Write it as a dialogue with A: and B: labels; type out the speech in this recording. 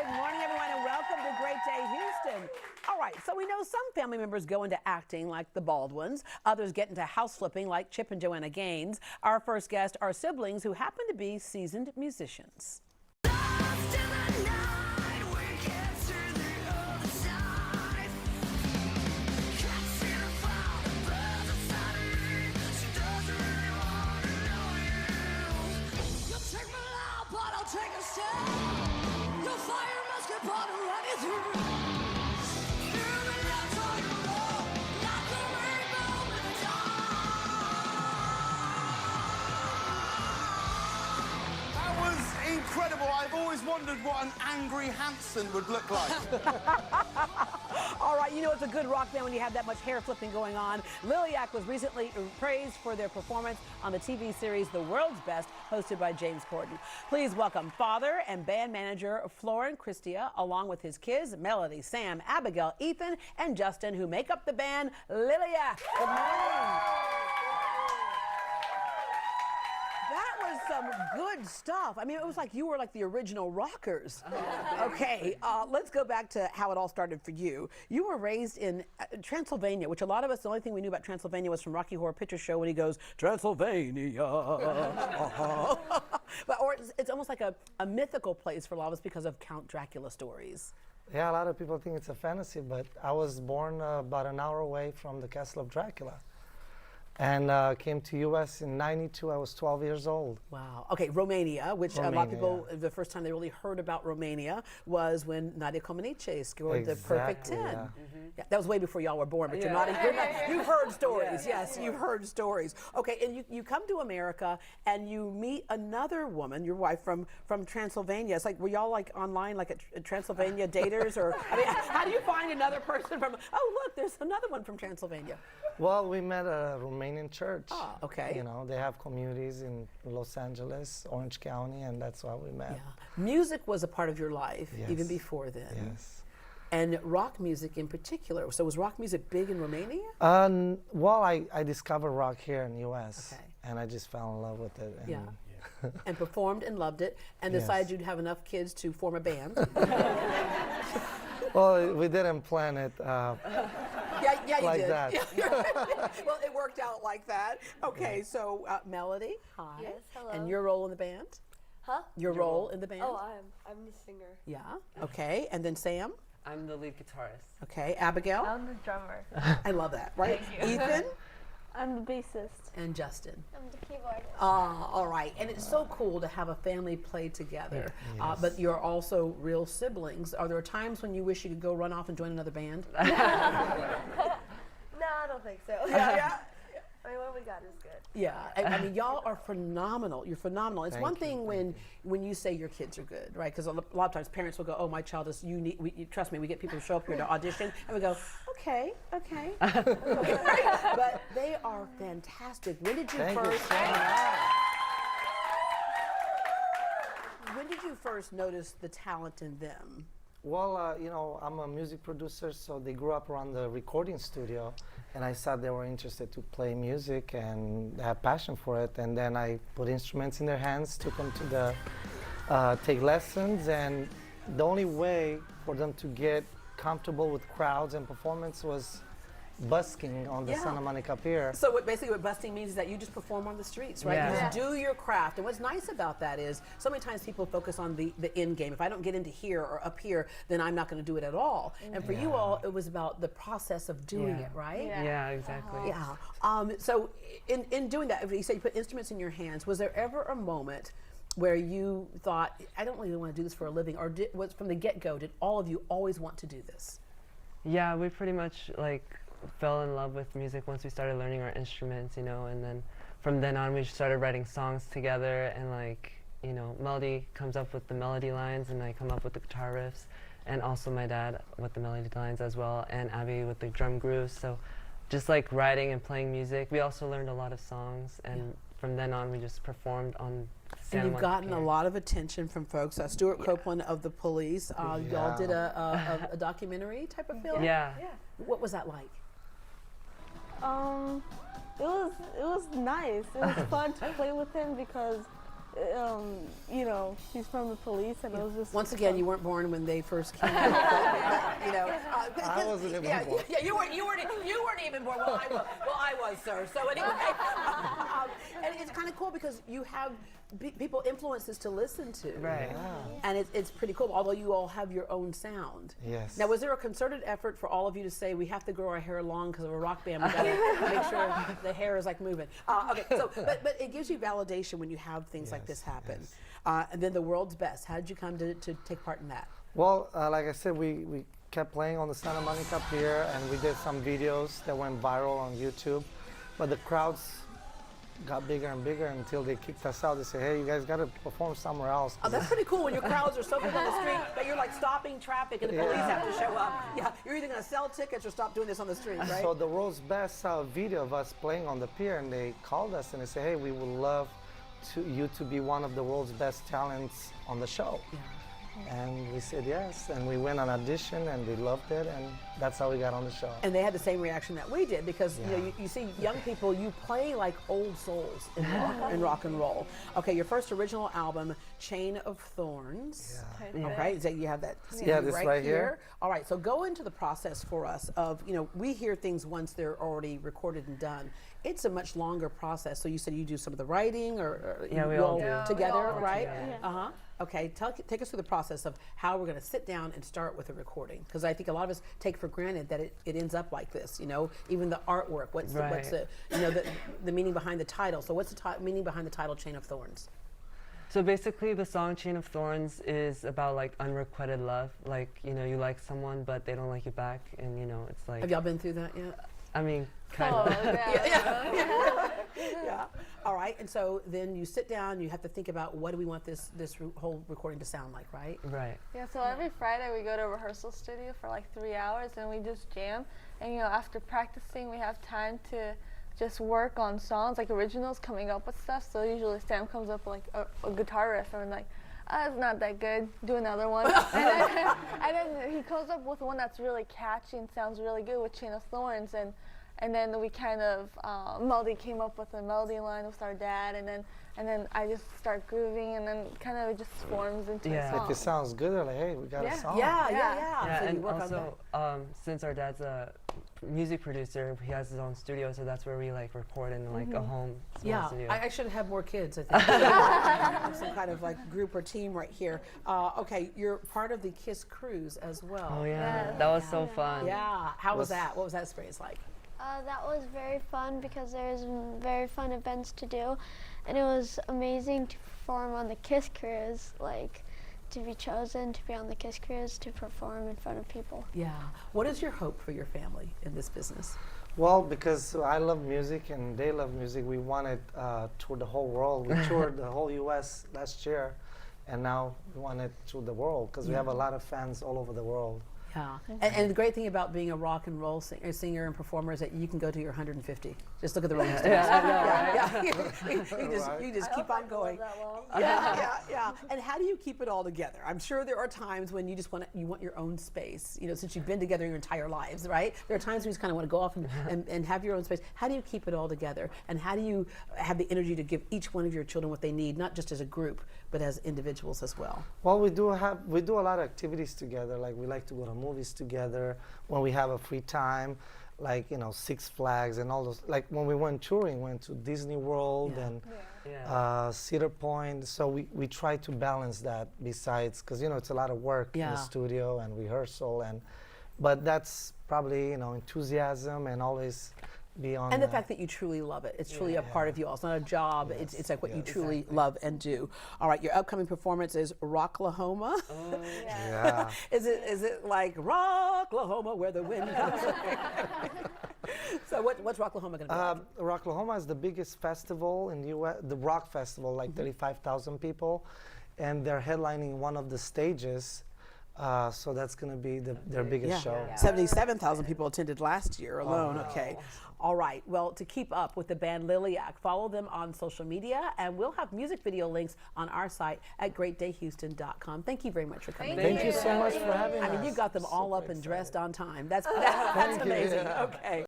A: Good morning, everyone, and welcome to Great Day Houston. All right, so we know some family members go into acting like the Baldwins. Others get into house flipping like Chip and Joanna Gaines. Our first guest are siblings who happen to be seasoned musicians.
B: Incredible. I've always wondered what an angry Hanson would look like.
A: All right, you know it's a good rock band when you have that much hair flipping going on. Liliac was recently praised for their performance on the TV series The World's Best, hosted by James Corden. Please welcome father and band manager Florin Christia, along with his kids, Melody, Sam, Abigail, Ethan, and Justin, who make up the band Liliac. Good morning. That was some good stuff. I mean, it was like you were like the original rockers. Okay, let's go back to how it all started for you. You were raised in Transylvania, which a lot of us, the only thing we knew about Transylvania was from Rocky Horror Picture Show when he goes, Transylvania. But, or it's almost like a mythical place for a lot of us because of Count Dracula stories.
C: Yeah, a lot of people think it's a fantasy, but I was born about an hour away from the Castle of Dracula. And came to U.S. in '92. I was 12 years old.
A: Wow. Okay, Romania, which a lot of people, the first time they really heard about Romania was when Nadia Comaneci scored the perfect 10.
C: Yeah.
A: Yeah, that was way before y'all were born, but you're not, you've heard stories. Yes, you've heard stories. Okay, and you come to America and you meet another woman, your wife, from Transylvania. It's like, were y'all like online, like a Transylvania daters? Or, I mean, how do you find another person from, oh, look, there's another one from Transylvania?
C: Well, we met a Romanian church.
A: Ah, okay.
C: You know, they have communities in Los Angeles, Orange County, and that's why we met.
A: Yeah. Music was a part of your life, even before then.
C: Yes.
A: And rock music in particular. So was rock music big in Romania?
C: Well, I discovered rock here in the U.S.
A: Okay.
C: And I just fell in love with it. And
A: And performed and loved it, and decided you'd have enough kids to form a band.
C: Well, we didn't plan it.
A: Yeah, you
C: like
A: did.
C: that.
A: Well, it worked out like that. Okay, so Melody, hi.
D: Yes, hello.
A: And your role in the band?
D: Huh?
A: Your role in the band?
D: Oh, I'm the singer.
A: Yeah. Okay, and then Sam?
E: I'm the lead guitarist.
A: Okay, Abigail?
F: I'm the drummer.
A: I love that. Right?
F: Thank you.
A: Ethan?
F: I'm the bassist.
A: And Justin.
D: I'm the keyboardist.
A: All right. And it's so cool to have a family play together. But you're also real siblings. Are there times when you wish you could go run off and join another band?
D: No, I don't think so.
A: Yeah.
D: I mean, what we got is good.
A: Yeah, I mean, y'all are phenomenal. You're phenomenal. It's one thing
C: Thank
A: when you say your kids are good, right? Because a lot of times parents will go, "Oh, my child is unique." Trust me, we get people who show up here to audition, and we go, "Okay." But they are fantastic. When did you first? When did you first notice the talent in them?
C: Well, you know, I'm a music producer, so they grew up around the recording studio, and I saw they were interested to play music and have passion for it. And then I put instruments in their hands, took them to the take lessons, and the only way for them to get comfortable with crowds and performance was busking on the Santa Monica Pier.
A: So basically what busking means is that you just perform on the streets, right? You just do your craft. And what's nice about that is so many times people focus on the end game. If I don't get into here or up here, then I'm not going to do it at all. And for you all, it was about the process of doing it, right?
E: Yeah, exactly.
A: Yeah. So in doing that, if you say you put instruments in your hands, was there ever a moment where you thought, I don't really want to do this for a living, or was from the get-go, did all of you always want to do this?
E: Yeah, we pretty much fell in love with music once we started learning our instruments, you know, and then from then on we started writing songs together, and you know, Melody comes up with the melody lines and I come up with the guitar riffs, and also my dad with the melody lines as well, and Abby with the drum grooves. So just writing and playing music. We also learned a lot of songs, and from then on we just performed on
A: And you've gotten a lot of attention from folks. Stuart Copeland of The Police. Y'all did a documentary type of film?
E: Yeah.
A: What was that like?
F: It was nice. It was fun to play with him because you know, he's from the police, and it was just
A: Once again, you weren't born when they first came out. But, you know,
C: I wasn't even born.
A: Yeah, you weren't even born. Well, I was, sir. So anyway, and it's kind of cool because you have people influences to listen to.
E: Right.
A: And it's pretty cool, although you all have your own sound.
C: Yes.
A: Now, was there a concerted effort for all of you to say, we have to grow our hair long because of a rock band, we gotta make sure the hair is like moving? Okay, so, but it gives you validation when you have things like this happen.
C: Yes.
A: And then the world's best, how did you come to take part in that?
C: Well, like I said, we kept playing on the Santa Monica Pier, and we did some videos that went viral on YouTube. But the crowds got bigger and bigger until they kicked us out. They said, hey, you guys got to perform somewhere else.
A: Oh, that's pretty cool when your crowds are so big on the street that you're like stopping traffic and the police have to show up. Yeah, you're either going to sell tickets or stop doing this on the street, right?
C: So the world's best saw a video of us playing on the pier, and they called us and they said, hey, we would love you to be one of the world's best talents on the show.
A: Yeah.
C: And we said yes, and we went on audition, and they loved it, and that's how we got on the show.
A: And they had the same reaction that we did because you know you see young people, you play like old souls in rock and roll. Okay, your first original album, Chain of Thorns.
C: Yeah.
A: Okay, so you have that CD
C: Yeah, this right here.
A: All right, so go into the process for us of, you know, we hear things once they're already recorded and done. It's a much longer process. So you said you do some of the writing, or
E: Yeah, we
A: you
E: all do.
A: together,
F: we all work
A: right?
F: together.
A: Uh-huh. Okay, take us through the process of how we're going to sit down and start with a recording, because I think a lot of us take for granted that it ends up like this. You know, even the artwork. What's the you know the meaning behind the title? So what's the meaning behind the title Chain of Thorns?
E: So basically, the song Chain of Thorns is about like unrequited love. Like, you know, you like someone, but they don't like you back, and you know, it's like.
A: Have y'all been through that yet?
E: I mean, kind of.
A: Yeah. All right, and so then you sit down, you have to think about what do we want this whole recording to sound like, right?
E: Right.
F: Yeah, so every Friday we go to a rehearsal studio for like 3 hours and we just jam. And you know, after practicing, we have time to just work on songs, like originals, coming up with stuff. So usually Sam comes up with like a guitar riff and I'm like, oh, it's not that good, do another one. and then he comes up with one that's really catchy and sounds really good with Chain of Thorns. And then we kind of, Melody came up with a melody line with our dad, and then I just start grooving, and then kind of it just forms into a song.
C: If it sounds good, they're like, hey, we got a song.
A: Yeah.
E: Yeah,
A: So you
E: and
A: work on that.
E: also, since our dad's a music producer, he has his own studio, so that's where we like record in like a home small studio.
A: I should have more kids, I think. Some kind of like group or team right here. Okay, you're part of the KISS cruise as well.
E: Oh yeah, that was so fun.
A: Yeah, how was that? What was that experience like?
G: That was very fun because there's very fun events to do, and it was amazing to perform on the KISS cruise, like to be chosen to be on the KISS cruise to perform in front of people.
A: Yeah. What is your hope for your family in this business?
C: Well, because I love music and they love music, we wanted to tour the whole world. We toured the whole U.S. last year, and now we want it to the world because we have a lot of fans all over the world.
A: Yeah, and the great thing about being a rock and roll singer and performer is that you can go to your 150. Just look at the Rolling Stones. You just keep on going. Yeah. And how do you keep it all together? I'm sure there are times when you just want your own space. You know, since you've been together your entire lives, right? There are times when you just kind of want to go off and have your own space. How do you keep it all together? And how do you have the energy to give each one of your children what they need, not just as a group, but as individuals as well?
C: Well, we do a lot of activities together. Like we like to go to movies together when we have a free time, like, you know, Six Flags and all those. Like when we went touring, went to Disney World and Cedar Point. So we try to balance that besides, because, you know, it's a lot of work in the studio and rehearsal, but that's probably, you know, enthusiasm and always be on.
A: And the fact that you truly love it. It's truly a part of you all. It's not a job.
C: Yes.
A: It's like what you truly love and do. All right, your upcoming performance is Rocklahoma.
E: Oh,
C: Yeah.
A: Is it like Rocklahoma where the wind comes? So what's Rocklahoma going to be like?
C: Rocklahoma is the biggest festival in the U.S., the rock festival, like 35,000 people, and they're headlining one of the stages. So that's going to be their biggest show.
A: 77,000 people attended last year alone. Okay. All right. Well, to keep up with the band Liliac, follow them on social media, and we'll have music video links on our site at greatdayhouston.com. Thank you very much for coming.
C: Thank you so much for having us.
A: I mean, you got them all
C: Super
A: up and dressed
C: excited.
A: on time. That's
C: Thank you.
A: amazing.
C: Yeah.
A: Okay.